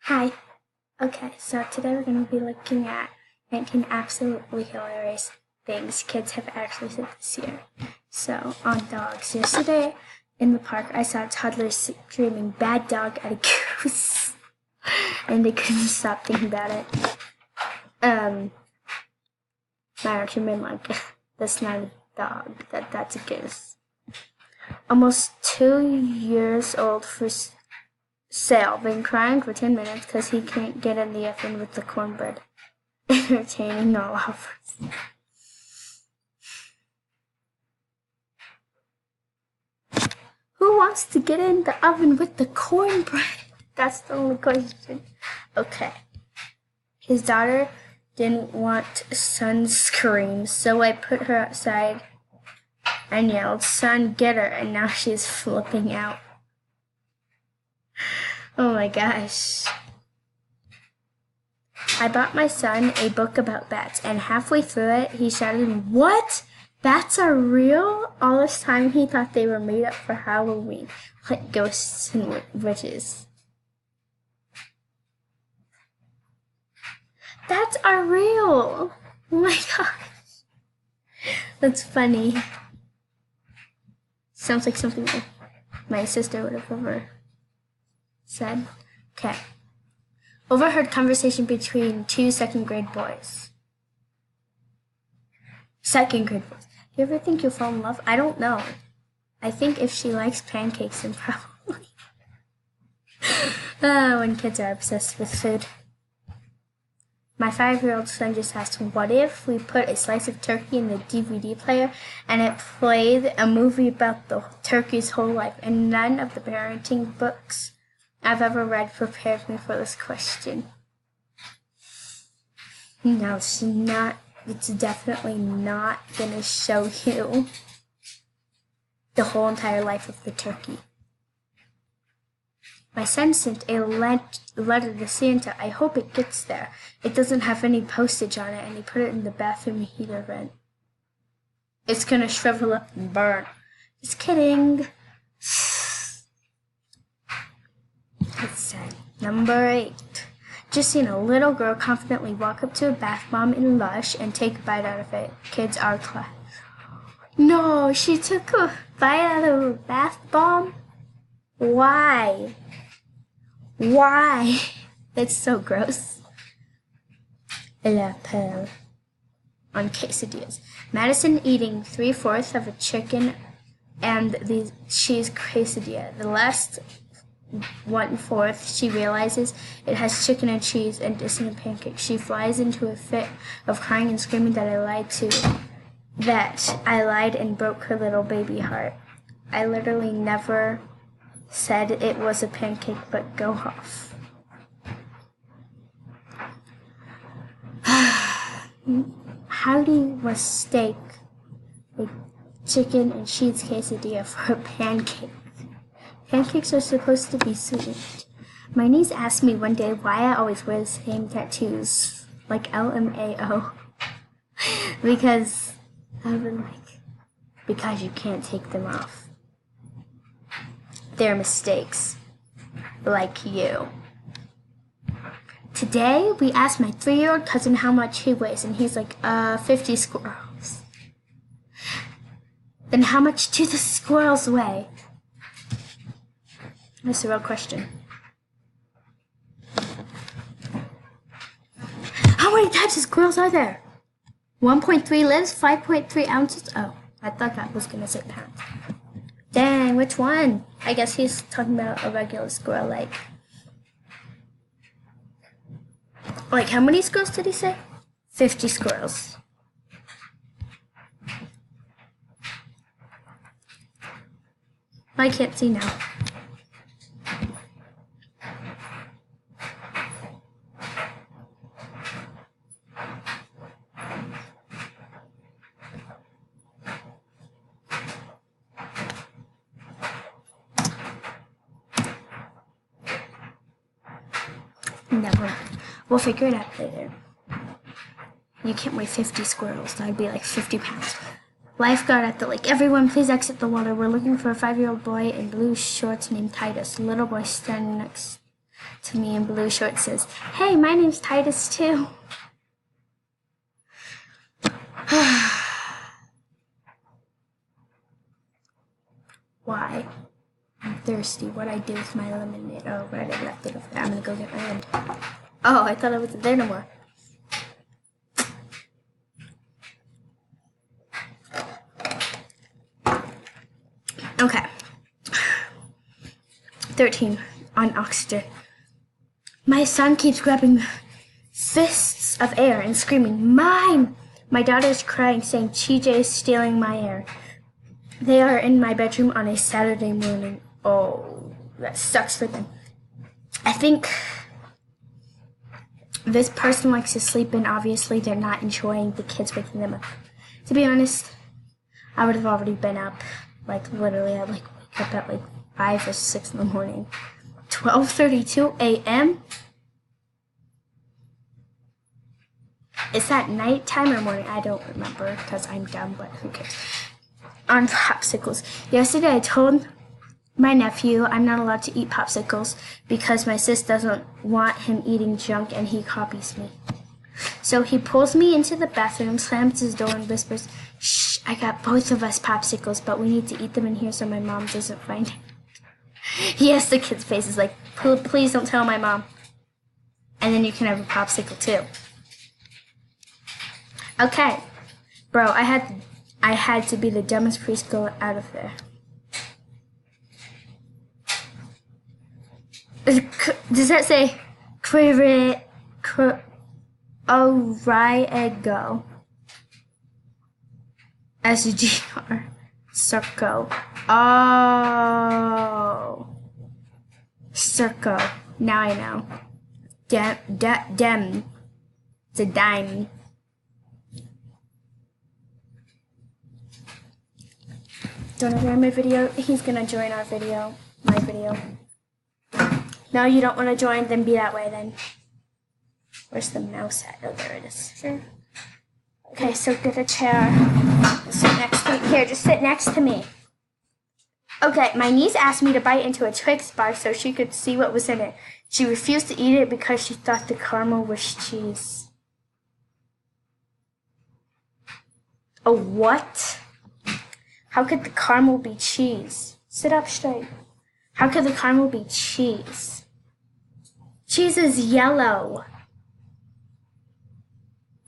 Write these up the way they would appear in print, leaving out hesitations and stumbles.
Hi. Okay, so today we're going to be looking at 19 absolutely hilarious things kids have actually said this year. So, on dogs. Yesterday in the park, I saw toddlers screaming "bad dog" at a goose, and they couldn't stop thinking about it. My argument, like, that's not a dog, that's a goose. Almost 2 years old for Sale been crying for 10 minutes because he can't get in the oven with the cornbread. Entertaining all offers. Who wants to get in the oven with the cornbread? That's the only question. Okay. His daughter didn't want sunscreen, so I put her outside and yelled, "Son, get her," and now she's flipping out. Oh my gosh. I bought my son a book about bats, and halfway through it, he shouted, "What? Bats are real?" All this time, he thought they were made up for Halloween, like ghosts and witches. Bats are real! Oh my gosh. That's funny. Sounds like something my sister would have ever said. Okay. Overheard conversation between two second grade boys. Second grade boys. You ever think you'll fall in love? I don't know. I think if she likes pancakes, then probably. When kids are obsessed with food. My 5-year-old son just asked, what if we put a slice of turkey in the DVD player and it played a movie about the turkey's whole life? And none of the parenting books I've ever read prepared me for this question. No, it's definitely not going to show you the whole entire life of the turkey. My son sent a letter to Santa. I hope it gets there. It doesn't have any postage on it, and he put it in the bathroom heater vent. It's gonna shrivel up and burn. Just kidding. It's sad. Number 8. Just seen a little girl confidently walk up to a bath bomb in Lush and take a bite out of it. Kids are class. No, she took a bite out of a bath bomb? Why? Why? That's so gross. La Pearl. On quesadillas. Madison eating 3/4 of a chicken and the cheese quesadilla. The last 1/4, she realizes it has chicken and cheese and isn't a pancake. She flies into a fit of crying and screaming that I lied and broke her little baby heart. I literally never said it was a pancake, but go off. How do you mistake a chicken and cheese quesadilla for a pancake? Pancakes are supposed to be sweet. My niece asked me one day why I always wear the same tattoos, like LMAO. Because I've been like, because you can't take them off. They're mistakes, like you. Today, we asked my 3-year-old cousin how much he weighs, and he's like, 50 squirrels. Then how much do the squirrels weigh? That's a real question. How many types of squirrels are there? 1.3 lives, 5.3 ounces? Oh, I thought that was gonna say pounds. Dang, which one? I guess he's talking about a regular squirrel, like how many squirrels did he say? 50 squirrels. I can't see now. Never mind. We'll figure it out later. You can't weigh 50 squirrels. That'd be like 50 pounds. Lifeguard at the lake. Everyone, please exit the water. We're looking for a 5-year-old boy in blue shorts named Titus. The little boy standing next to to me in blue shorts says, "Hey, my name's Titus too." Why? I'm thirsty. What I do with my lemonade? Oh, right, I left it over there. I'm gonna go get my end. Oh, I thought I wasn't there no more. Okay. 13 on oxygen. My son keeps grabbing fists of air and screaming, "Mine!" My daughter is crying, saying TJ is stealing my air. They are in my bedroom on a Saturday morning. Oh, that sucks for them. I think this person likes to sleep, and obviously they're not enjoying the kids waking them up. To be honest, I would have already been up. Like, literally, I'd wake up at 5 or 6 in the morning. 12:32 a.m.? Is that nighttime or morning? I don't remember because I'm dumb, but who cares? On popsicles. Yesterday I told my nephew I'm not allowed to eat popsicles because my sis doesn't want him eating junk and he copies me. So he pulls me into the bathroom, slams his door and whispers, "Shh, I got both of us popsicles, but we need to eat them in here so my mom doesn't find it." Yes, the kid's face is like, "Please don't tell my mom. And then you can have a popsicle too." Okay. Bro, I had to be the dumbest preschool out of there. Does that say Oriego? SGR. Circo. Oh. Circo. Now I know. Dem. It's a dime. Don't join my video. He's gonna join our video. My video. No, you don't want to join? Then be that way then. Where's the mouse at? Oh, there it is. Sure. Okay, so get a chair. Sit next to me. Here, just sit next to me. Okay, my niece asked me to bite into a Twix bar so she could see what was in it. She refused to eat it because she thought the caramel was cheese. Oh, what? How could the caramel be cheese? Sit up straight. How could the caramel be cheese? Cheese is yellow.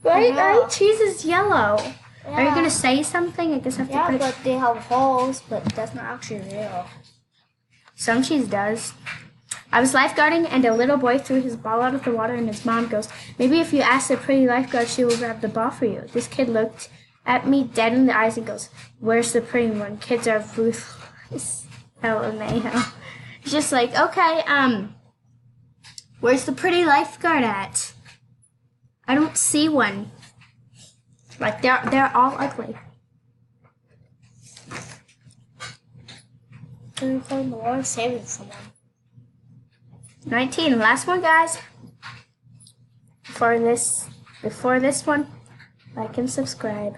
Right? Cheese is yellow. Yeah. Are you going to say something? I guess I have to put it... but they have holes, but that's not actually real. Some cheese does. I was lifeguarding and a little boy threw his ball out of the water and his mom goes, "Maybe if you ask the pretty lifeguard, she will grab the ball for you." This kid looked at me dead in the eyes and goes, "Where's the pretty one? Kids are ruthless." LMAO. Just like, okay, where's the pretty lifeguard at? I don't see one. Like, they're all ugly. Saving someone. 19, last one, guys. Before this one, like and subscribe.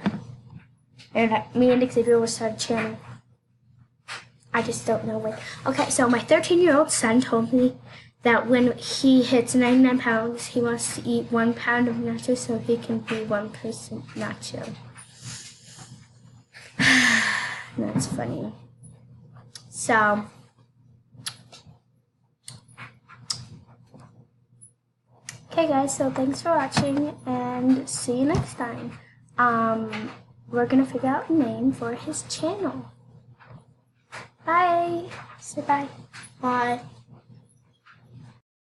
And me and Xavier will start a channel. I just don't know when. Okay, so my 13-year-old son told me that when he hits 99 pounds, he wants to eat 1 pound of nachos so he can be 1% nacho. That's funny. So, okay guys, so thanks for watching and see you next time. We're gonna figure out a name for his channel. Bye. Say bye. Bye.